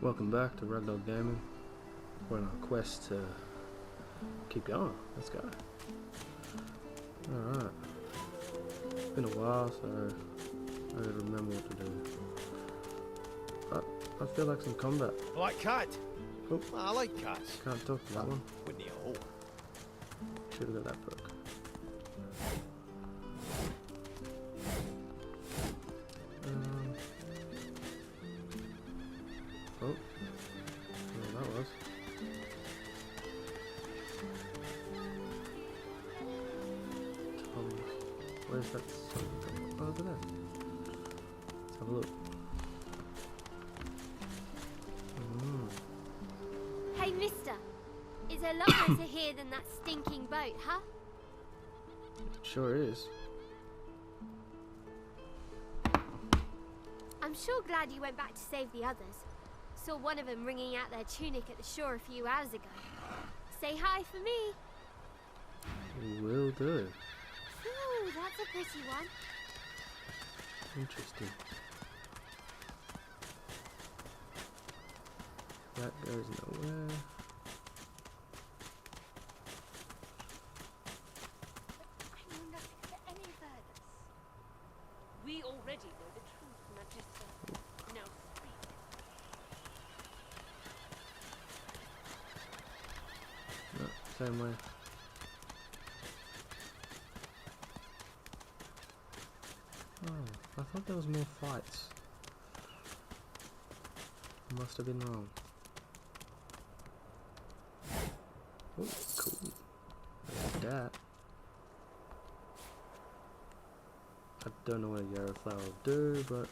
Welcome back to Ragdoll Gaming. We're on our quest to keep going. Let's go. Alright. It's been a while, so I gotta remember what to do. But I feel like some combat. Like cat. Oh, I like cats. can't talk to that one. Wouldn't you all? Should've got that perk. Oh, that was. Tom, where's that song? Oh, over there. Let's have a look. Hey, mister. Is there a lot closer here than that stinking boat, huh? Sure is. I'm sure glad you went back to save the others. Saw one of them wringing out their tunic at the shore a few hours ago. Say hi for me. Will do. Ooh, that's a pretty one. Interesting. That goes nowhere. I know nothing for any of others. We already know the truth, Magister. Now speak. No, same way. Oh, I thought there was more fights. Must have been wrong. Oh, cool. There's that. I don't know what a yarrow flower will do, but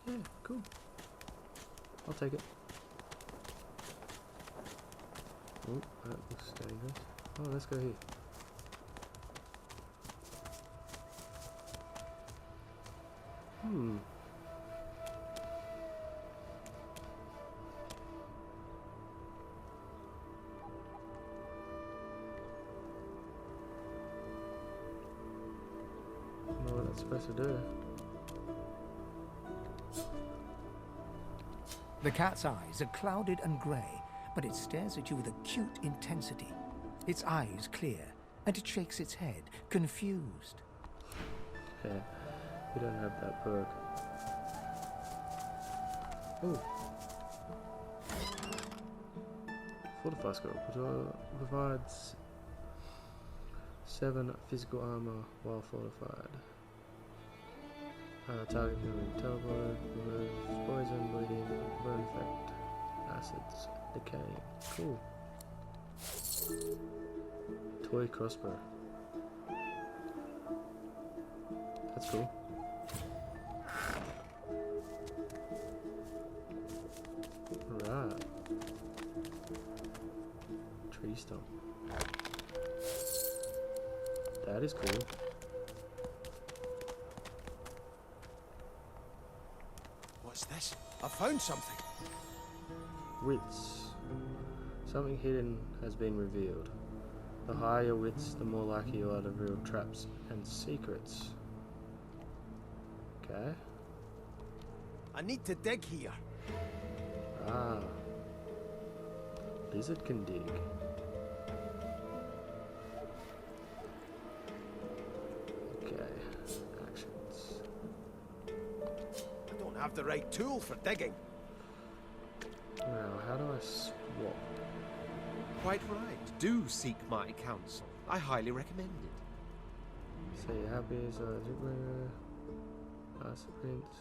yeah, cool. I'll take it. Oh, that looks dangerous. Oh, let's go here. I don't know what that's supposed to do. The cat's eyes are clouded and grey, but it stares at you with acute intensity. Its eyes clear, and it shakes its head, confused. Yeah, we don't have that perk. Oh. Fortify skill provides 7 physical armor while fortified. Target can be teleported, removes poison, bleeding, burn effect, acids, decay. Cool. Toy crossbow. That's cool. Right. Tree stump. That is cool. What's this? I found something. Wits. Something hidden has been revealed. The higher your wits, the more likely you are to reveal traps and secrets. Okay. I need to dig here. Ah. Lizard can dig. Okay. Actions. I don't have the right tool for digging. Now, how do I swap? Quite right. Do seek my counsel. I highly recommend it. Say you're happy, so Ask the prince.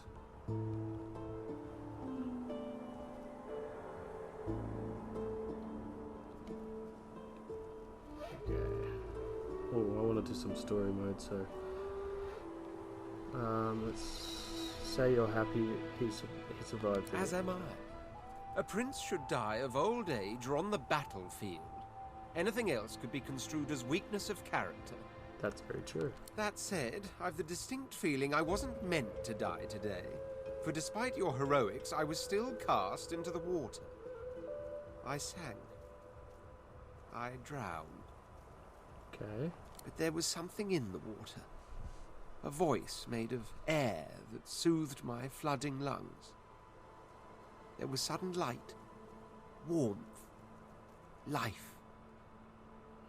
Okay. Oh, I want to do some story mode, so let's say you're happy he survived. As am I. A prince should die of old age or on the battlefield. Anything else could be construed as weakness of character. That's very true. That said, I've the distinct feeling I wasn't meant to die today. For despite your heroics, I was still cast into the water. I sank. I drowned. Okay. But there was something in the water. A voice made of air that soothed my flooding lungs. There was sudden light, warmth, life.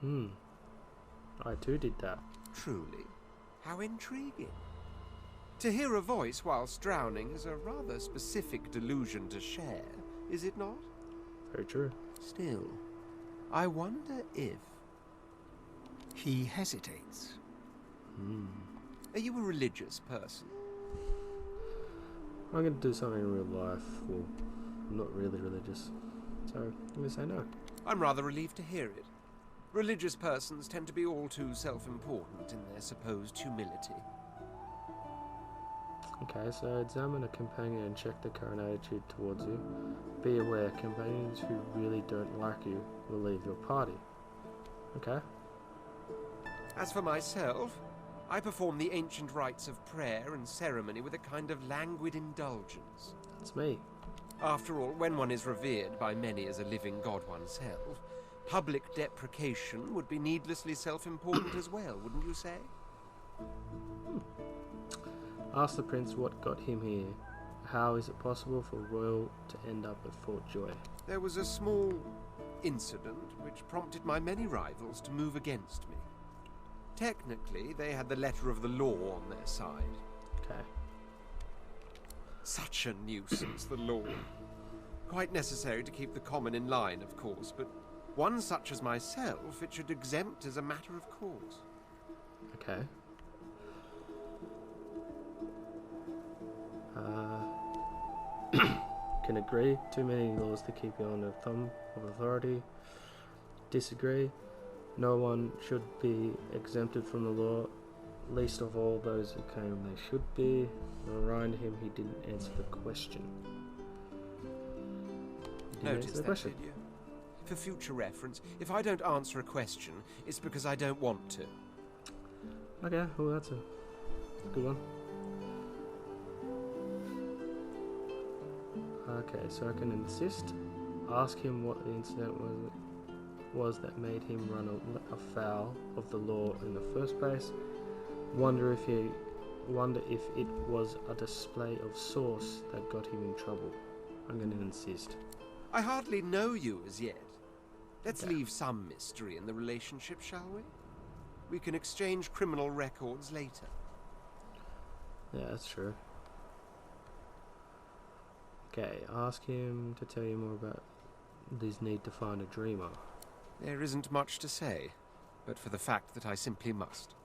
I too did that. Truly, how intriguing. To hear a voice whilst drowning is a rather specific delusion to share, is it not? Very true. Still, I wonder if... He hesitates. Are you a religious person? I'm going to do something in real life. Well, I'm not really religious. So, I'm going to say no. I'm rather relieved to hear it. Religious persons tend to be all too self-important in their supposed humility. Okay, so examine a companion and check their current attitude towards you. Be aware, companions who really don't like you will leave your party. Okay? As for myself, I perform the ancient rites of prayer and ceremony with a kind of languid indulgence. That's me. After all, when one is revered by many as a living god oneself, public deprecation would be needlessly self-important as well, wouldn't you say? Ask the prince what got him here. How is it possible for royal to end up at Fort Joy? There was a small incident which prompted my many rivals to move against me. Technically, they had the letter of the law on their side. Okay. Such a nuisance, the law. Quite necessary to keep the common in line, of course, but one such as myself it should exempt as a matter of course. Okay. Can agree. Too many laws to keep you on the thumb of authority. Disagree. No one should be exempted from the law, least of all those who claim they should be. Remind him he didn't answer the question. He didn't answer the question. Did you? For future reference, if I don't answer a question, it's because I don't want to. Okay, well that's a good one. Okay, so I can insist. Ask him what the incident was that made him run afoul of the law in the first place. Wonder if it was a display of sauce that got him in trouble. I'm going to insist. I hardly know you as yet. Let's Okay. leave some mystery in the relationship, shall we? We can exchange criminal records later. Yeah, that's true. Okay, ask him to tell you more about his need to find a dreamer. There isn't much to say, but for the fact that I simply must.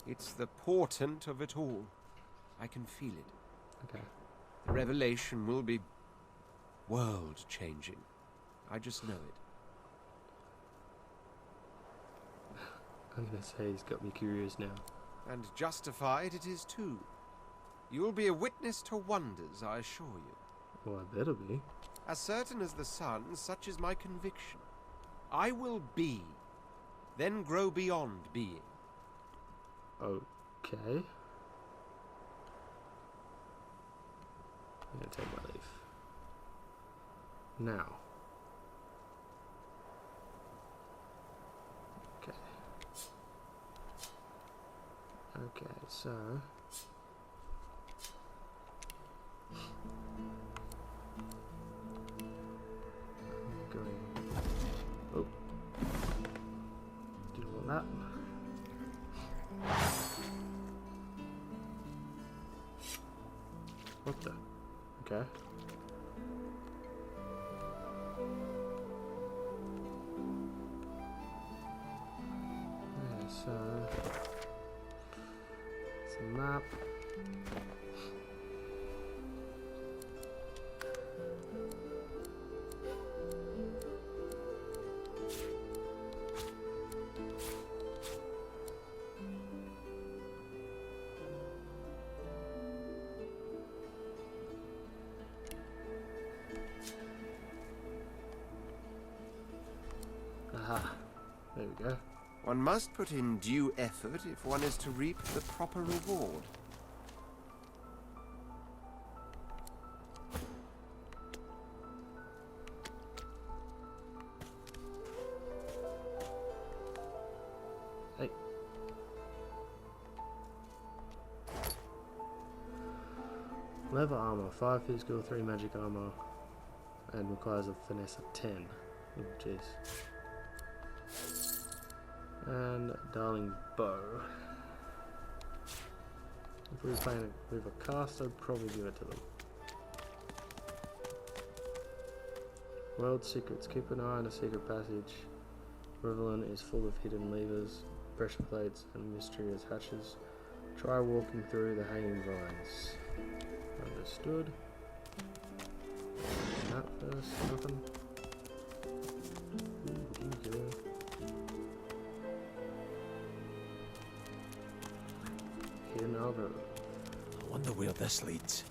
It's the portent of it all. I can feel it. Okay. The revelation will be world-changing. I just know it. I'm going to say he's got me curious now. And justified it is too. You'll be a witness to wonders, I assure you. Well, I better be. As certain as the sun, such is my conviction. I will be, then grow beyond being. Okay. I'm going to take my leave. Now. Okay. Okay, so... I'm going... Oh. Didn't want that. What the? Okay. Yeah, so it's a map. Aha, there we go. One must put in due effort if one is to reap the proper reward. Hey. Leather armor, 5 physical, 3 magic armor. and requires a finesse of 10. Oh, jeez. And Darling Bow. If we were playing with a cast, I'd probably give it to them. World secrets. Keep an eye on a secret passage. Riverland is full of hidden levers, pressure plates, and mysterious hatches. Try walking through the hanging vines. Understood. That first, nothing. Ooh, yeah. Hidden algorithm. I wonder where this leads.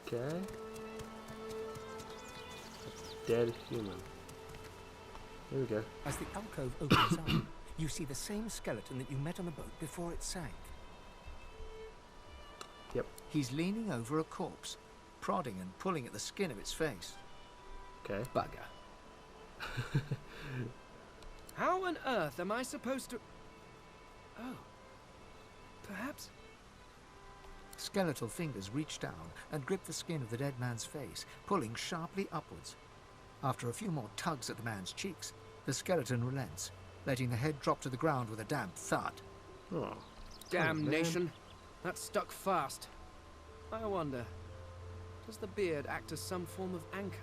Okay. Dead human. Here we go. As the alcove opens up, you see the same skeleton that you met on the boat before it sank. Yep. He's leaning over a corpse, prodding and pulling at the skin of its face. Okay. Bugger. How on earth am I supposed to... Oh. Perhaps... Skeletal fingers reach down and grip the skin of the dead man's face, pulling sharply upwards. After a few more tugs at the man's cheeks, the skeleton relents, letting the head drop to the ground with a damp thud. Oh. Damnation. That stuck fast. I wonder, does the beard act as some form of anchor?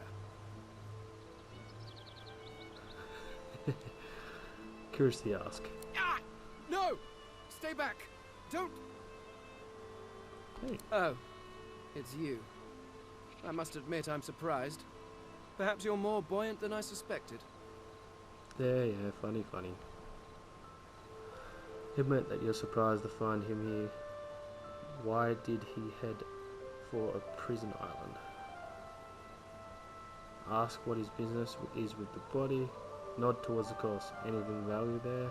Curiously ask. Ah! No! Stay back! Don't... Hey. Oh, it's you. I must admit I'm surprised. Perhaps you're more buoyant than I suspected. There, yeah, funny, funny. Admit that you're surprised to find him here. Why did he head for a prison island? Ask what his business is with the body. Nod towards the course. Anything value there?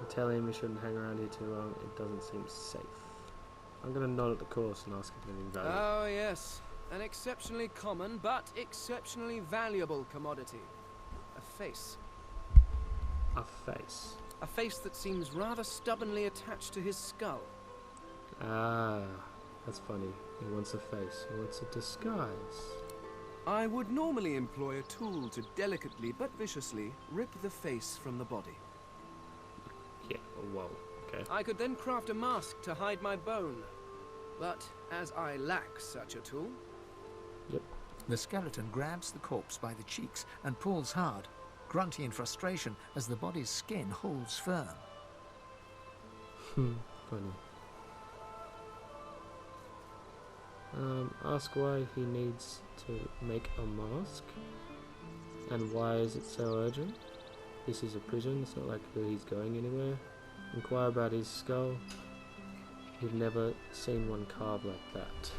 Tell him he shouldn't hang around here too long. It doesn't seem safe. I'm gonna nod at the course and ask if anything valuable. Oh, yes. An exceptionally common, but exceptionally valuable commodity. A face. A face. A face that seems rather stubbornly attached to his skull. Ah, that's funny. He wants a face. He wants a disguise. I would normally employ a tool to delicately but viciously rip the face from the body. Yeah, whoa, okay. I could then craft a mask to hide my bone. But as I lack such a tool... Yep. The skeleton grabs the corpse by the cheeks and pulls hard, grunting in frustration as the body's skin holds firm. Funny. Ask why he needs to make a mask. And why is it so urgent? This is a prison, it's not like he's going anywhere. Inquire about his skull. You've never seen one carved like that.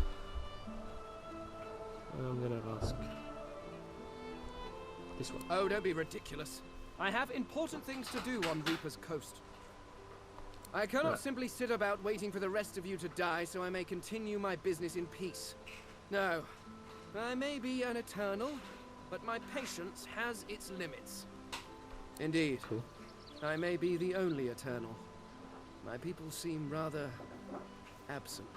I'm gonna ask this one. Oh, don't be ridiculous. I have important things to do on Reaper's Coast. I cannot simply sit about waiting for the rest of you to die so I may continue my business in peace. No. I may be an eternal, but my patience has its limits. Indeed. Cool. I may be the only eternal. My people seem rather absent.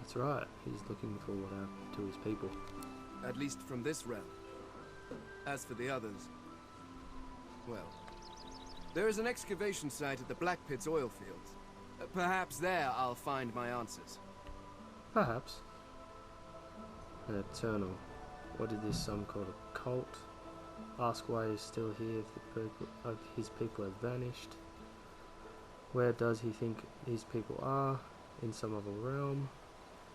That's right, he's looking for what happened to his people. At least from this realm. As for the others, well, there is an excavation site at the Black Pit's oil fields. Perhaps there I'll find my answers. Perhaps. An eternal. What is this, some called a cult? Ask why he's still here if his people have vanished. Where does he think his people are? In some other realm?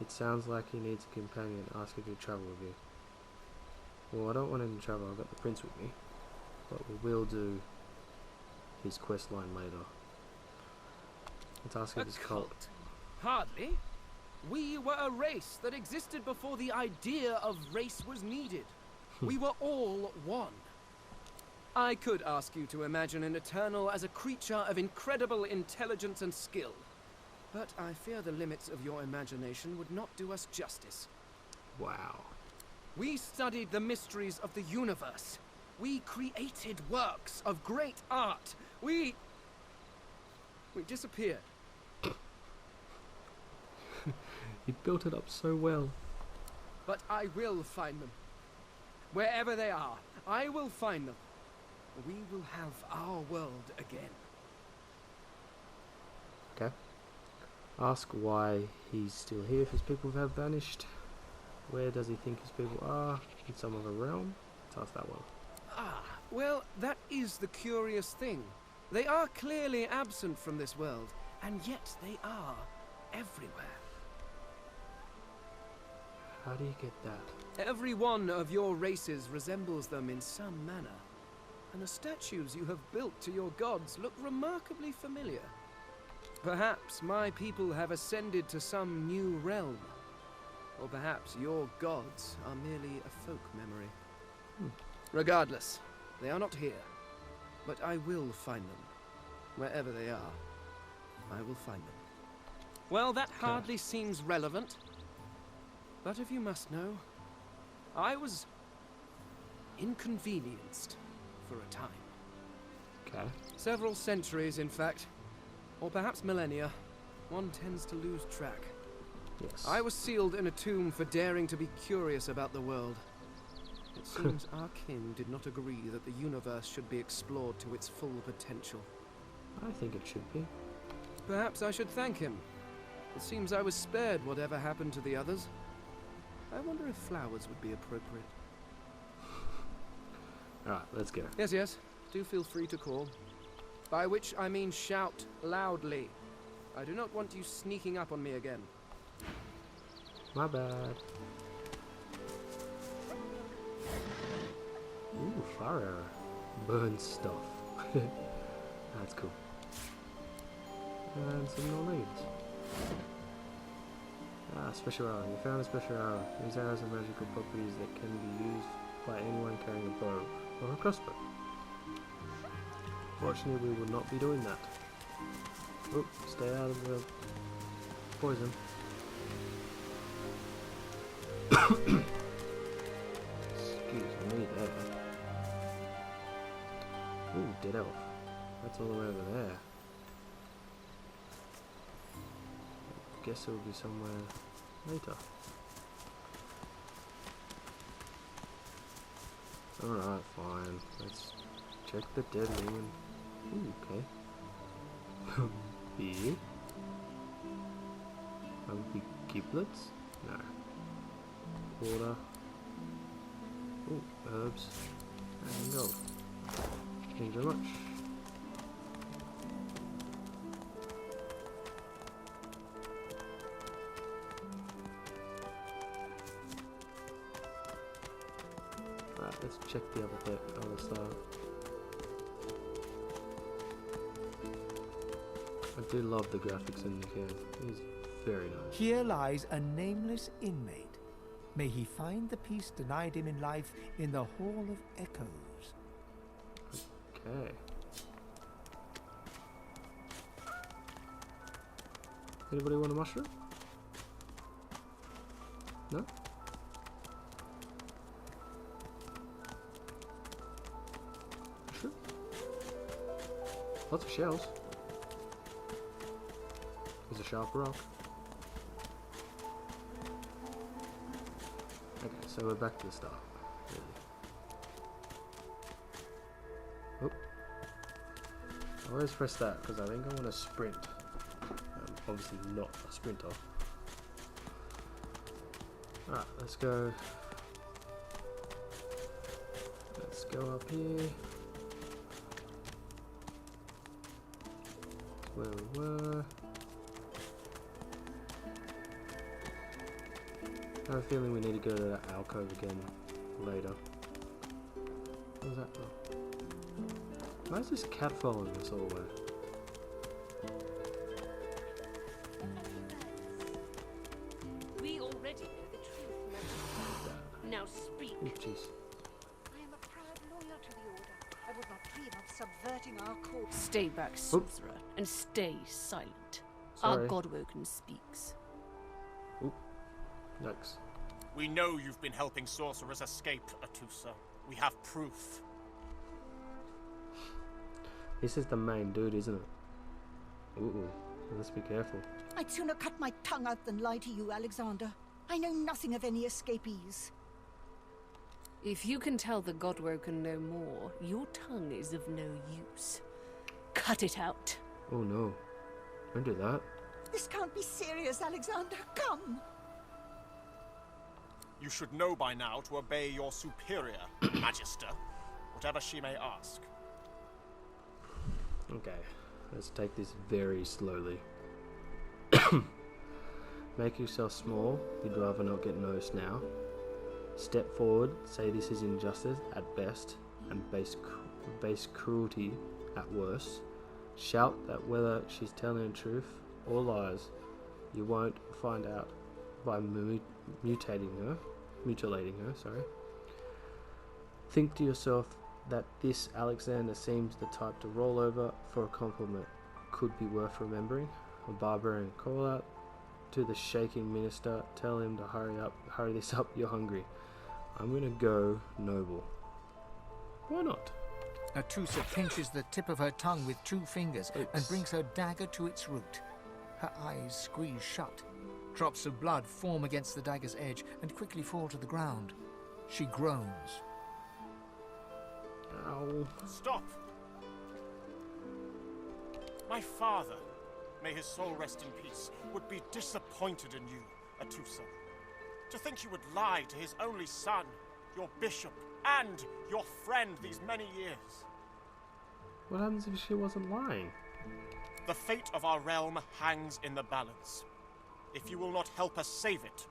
It sounds like he needs a companion. Ask if he'll travel with you. Well, I don't want him to travel. I've got the prince with me. But we will do his quest line later. Let's ask if his cult. Hardly. We were a race that existed before the idea of race was needed. We were all one. I could ask you to imagine an Eternal as a creature of incredible intelligence and skill. But I fear the limits of your imagination would not do us justice. Wow. We studied the mysteries of the universe. We created works of great art. We disappeared. He built it up so well. but I will find them. Wherever they are, I will find them. We will have our world again. Okay. Ask why he's still here if his people have vanished. Where does he think his people are? In some other realm? Let's ask that one. Ah, well, that is the curious thing. They are clearly absent from this world, and yet they are everywhere. How do you get that? Every one of your races resembles them in some manner, and the statues you have built to your gods look remarkably familiar. Perhaps my people have ascended to some new realm, or perhaps your gods are merely a folk memory. Regardless, they are not here, but I will find them. Wherever they are, I will find them. Well, that hardly seems relevant. But if you must know, I was inconvenienced for a time. Okay. Several centuries, in fact. Or perhaps millennia. One tends to lose track. Yes. I was sealed in a tomb for daring to be curious about the world. It seems our king did not agree that the universe should be explored to its full potential. I think it should be. Perhaps I should thank him. It seems I was spared whatever happened to the others. I wonder if flowers would be appropriate. Alright, let's go. Yes, yes. Do feel free to call. By which I mean shout loudly. I do not want you sneaking up on me again. My bad. Ooh, fire arrow. Burn stuff. That's cool. And some more leads. Ah, special arrow. You found a special arrow. These arrows have magical properties that can be used by anyone carrying a bow or a crossbow. Fortunately, we will not be doing that. Oh, stay out of the poison. Excuse me there. Ooh, dead elf. That's all the way over there. Guess it will be somewhere later. Alright, fine. Let's check the dead woman. Ooh, okay. Beer? Big giblets? No. Water. Ooh, herbs. And gold. Thank you very much. Right, let's check the other stuff. I do love the graphics in the game. It is very nice. Here lies a nameless inmate. May he find the peace denied him in life in the Hall of Echoes. Okay. Anybody want a mushroom? No? Mushroom? Lots of shells. There's a sharp rock. Okay, so we're back to the start. Really. Oh. I always press that because I think I want to sprint. I'm obviously not a sprinter. Alright, let's go. Let's go up here. That's where we were. I have a feeling we need to go to that alcove again later. What was that for? Why is this cat following us all the way? We already know the truth, Majesty. Now speak. Oh, jeez. I am a proud loyal to the Order. I would not dream of subverting our court. Stay back, sorcerer, and stay silent. Sorry. Our Godwoken speaks. Yikes. We know you've been helping sorcerers escape, Atusa. We have proof. This is the main dude, isn't it? Ooh, let's be careful. I'd sooner cut my tongue out than lie to you, Alexander. I know nothing of any escapees. If you can tell the Godwoken no more, your tongue is of no use. Cut it out. Oh no. Don't do that. This can't be serious, Alexander. Come. You should know by now to obey your superior, Magister, whatever she may ask. Okay, let's take this very slowly. Make yourself small. You'd rather not get noticed now. Step forward, say this is injustice at best, and base cruelty at worst. Shout that whether she's telling the truth or lies, you won't find out by mutilating her. Think to yourself that this Alexander seems the type to roll over for a compliment. Could be worth remembering. A barbarian call out to the shaking minister. Tell him to hurry this up. You're hungry. I'm gonna go noble. Why not? Natusa pinches the tip of her tongue with 2 fingers and Oops. brings her dagger to its root. Her eyes squeeze shut. Drops of blood form against the dagger's edge and quickly fall to the ground. She groans. Ow. Stop! My father, may his soul rest in peace, would be disappointed in you, Atusa. To think you would lie to his only son, your bishop, and your friend these many years. What happens if she wasn't lying? The fate of our realm hangs in the balance. If you will not help us save it,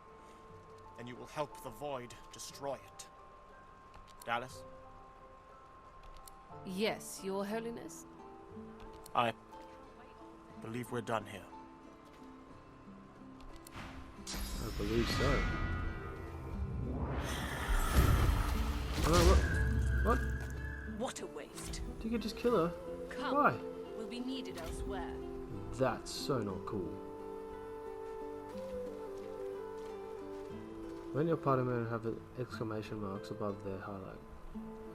then you will help the Void destroy it. Dallas? Yes, Your Holiness. I believe we're done here. I believe so. Oh no, what? What a waste. You could just kill her? Come. Why? Will be needed elsewhere. That's so not cool. When your party men have exclamation marks above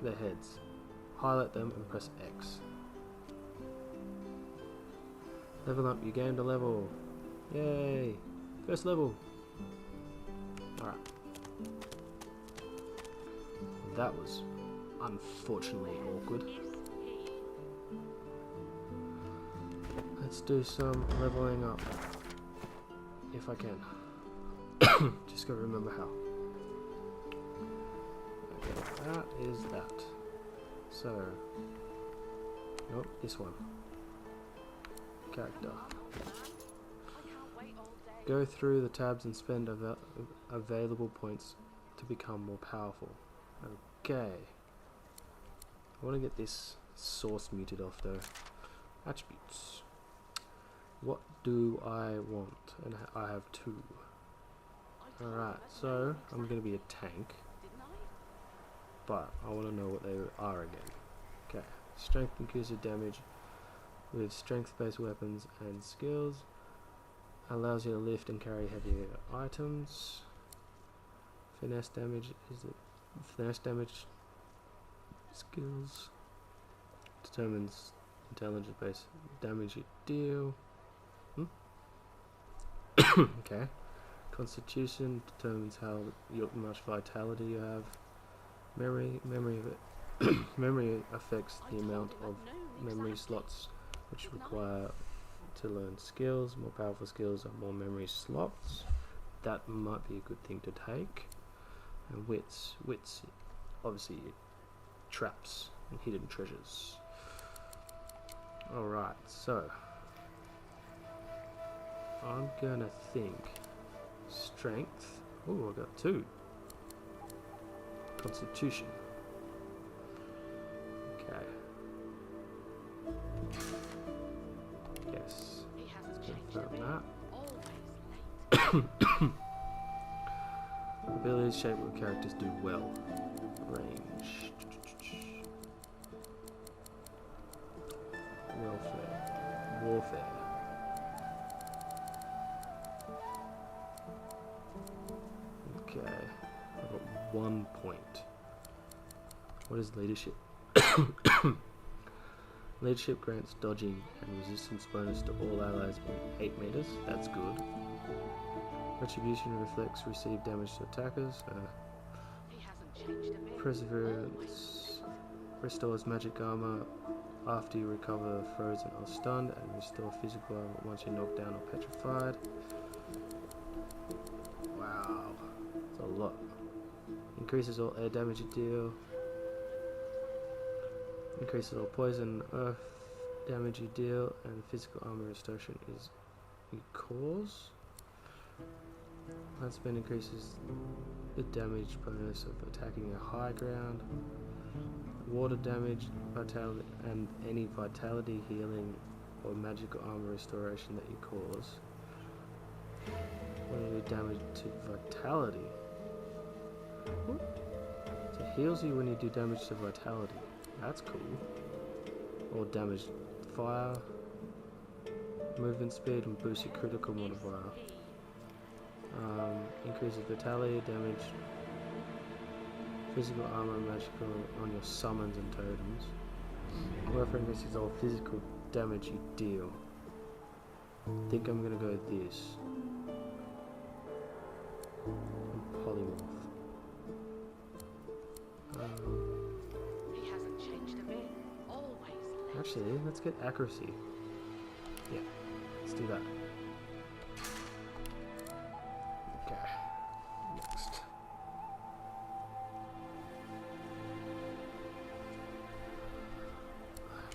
their heads, highlight them and press X. Level up, you gained a level. Yay! First level. Alright. That was unfortunately awkward. Let's do some leveling up. If I can. Just gotta remember how. Okay, that is that. So, nope, this one. Character. Go through the tabs and spend available points to become more powerful. Okay. I want to get this source muted off though. Attributes. What do I want? And I have 2. Alright, so I'm going to be a tank. But I want to know what they are again. Okay. Strength increases damage with strength-based weapons and skills. Allows you to lift and carry heavier items. Finesse damage is it? Finesse damage skills determines intelligence-based damage you deal. Okay. Constitution determines how much vitality you have. Memory affects the amount of memory slots which require to learn skills. More powerful skills have more memory slots. That might be a good thing to take. And wits obviously traps and hidden treasures. Alright, so I'm gonna think strength. Oh, I got 2. Constitution. Okay. Yes. Confirm that. Abilities shape what characters do well. Range. Welfare. Warfare. Okay. I've got 1 point. What is leadership? Leadership grants dodging and resistance bonus to all allies in 8 meters. That's good. Retribution reflects received damage to attackers. He hasn't changed a bit. Perseverance restores magic armor after you recover frozen or stunned, and restore physical armor once you're knocked down or petrified. Wow, that's a lot. Increases all air damage you deal. Increases all poison and earth damage you deal, and physical armor restoration is you cause. That spell increases the damage bonus of attacking a high ground. Water damage, vitality, and any vitality healing or magical armor restoration that you cause. When you do damage to vitality. What? So it heals you when you do damage to vitality. That's cool. Or damage fire, movement speed, and boosts your critical modifier. Increases vitality, damage, physical armor, and magical on your summons and totems. Whoever increases all physical damage you deal. I think I'm gonna go this. And polymorph. He hasn't changed a bit. Always late. Actually, let's get accuracy. Yeah, let's do that. Okay, next.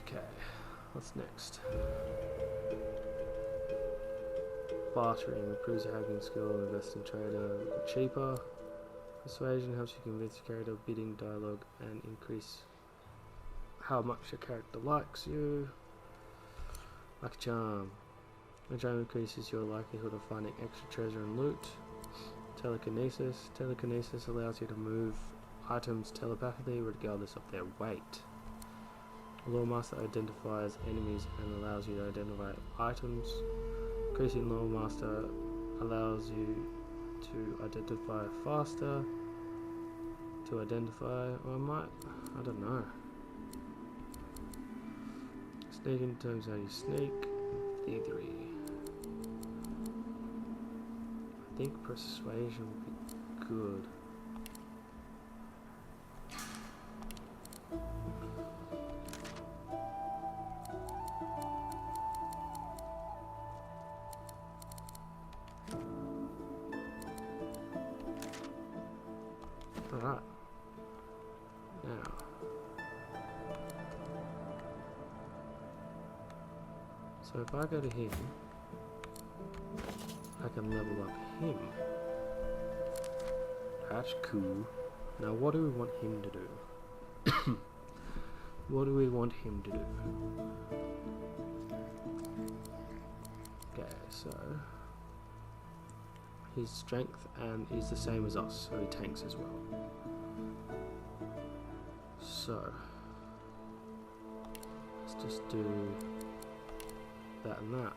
Okay, what's next? Bartering improves your hacking skill, invest in trader, cheaper. Persuasion helps you convince your character, bidding dialogue, and increase how much your character likes you. Like a charm. A charm increases your likelihood of finding extra treasure and loot. Telekinesis. Telekinesis allows you to move items telepathically regardless of their weight. Lawmaster identifies enemies and allows you to identify items. Increasing Lawmaster allows you to identify faster. To identify, or I don't know. Sneaking terms how you sneak. Thievery. I think persuasion would be good. Alright. Now. So if I go to him, I can level up him. That's cool. Now what do we want him to do? What do we want him to do? Okay, so his strength and is the same as us, so he tanks as well. So let's just do that and that.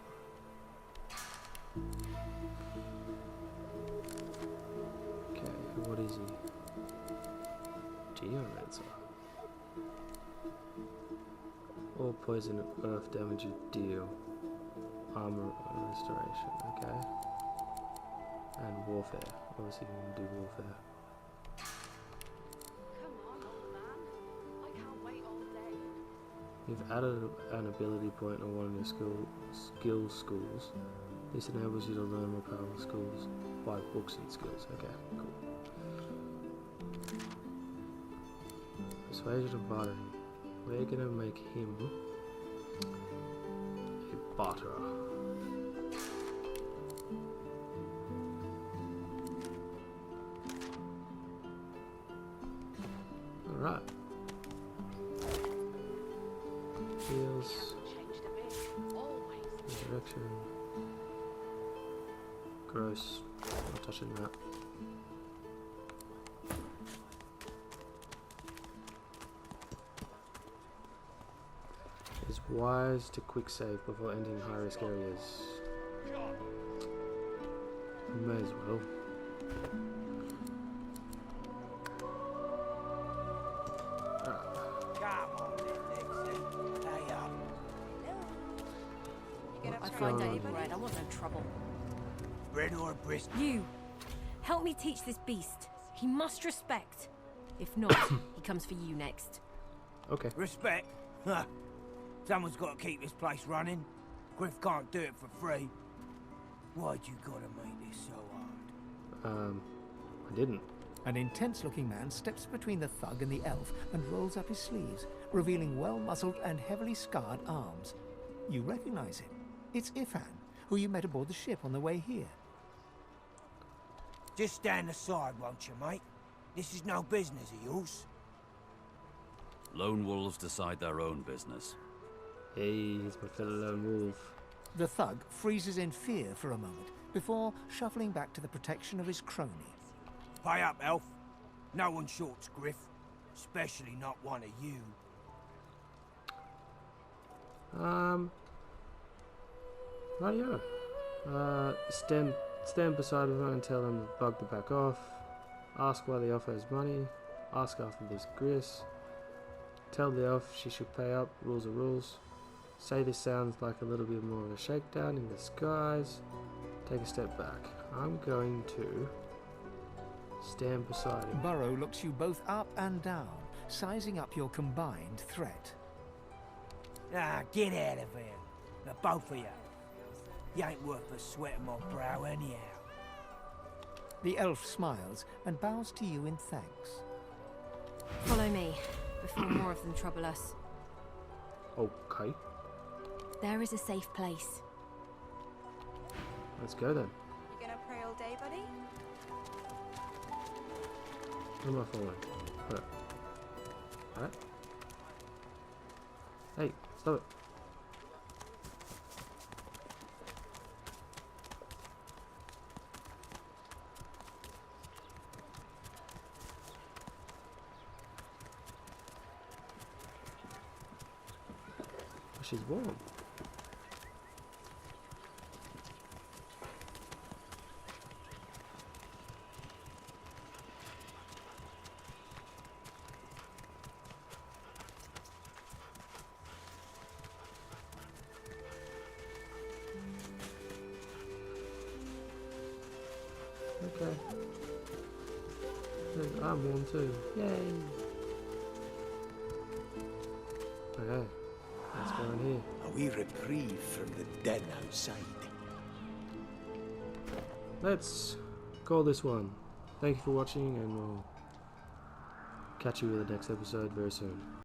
Okay, what is he? Geomancer. All poison and earth damage you deal. Armor restoration, okay. And warfare. Obviously we can do warfare. Come on, old man. I can't wait all day. You've added an ability point on one of your skill schools. This enables you to learn more powerful skills by books and skills. Okay, cool. Persuasion and bartering. We're gonna make him a barterer. Alright. Heals. Resurrection. Gross. Not touching that. It's wise to quick save before entering high risk areas. You may as well. Find any bread, I want no trouble. bread or a brisket? You! Help me teach this beast. He must respect. If not, he comes for you next. Okay. Respect? Huh. Someone's got to keep this place running. Griff can't do it for free. Why'd you gotta make this so hard? I didn't. An intense-looking man steps between the thug and the elf and rolls up his sleeves, revealing well-muscled and heavily scarred arms. You recognize him. It's Ifan, who you met aboard the ship on the way here. Just stand aside, won't you, mate? This is no business of yours. Lone wolves decide their own business. Hey, he's my fellow lone wolf. The thug freezes in fear for a moment before shuffling back to the protection of his crony. Pay up, elf. No one shorts Griff. Especially not one of you. Rightio. Stand beside her and tell them the bug to back off. Ask why the elf owes money. Ask after this Gris. Tell the elf she should pay up. Rules are rules. Say this sounds like a little bit more of a shakedown in the skies. Take a step back. I'm going to stand beside him. Burrow looks you both up and down, sizing up your combined threat. Ah, get out of here. The both of you. You ain't worth the sweat of my brow anyhow. The elf smiles and bows to you in thanks. Follow me, before more of them trouble us. Okay. There is a safe place. Let's go then. You gonna pray all day, buddy? Who am I following? Her. Alright. Hey, stop it. She's warm. Okay. I'm warm too. Yay! Okay. Let's go in here. A wee reprieve from the den outside. Let's call this one. Thank you for watching, and we'll catch you with the next episode very soon.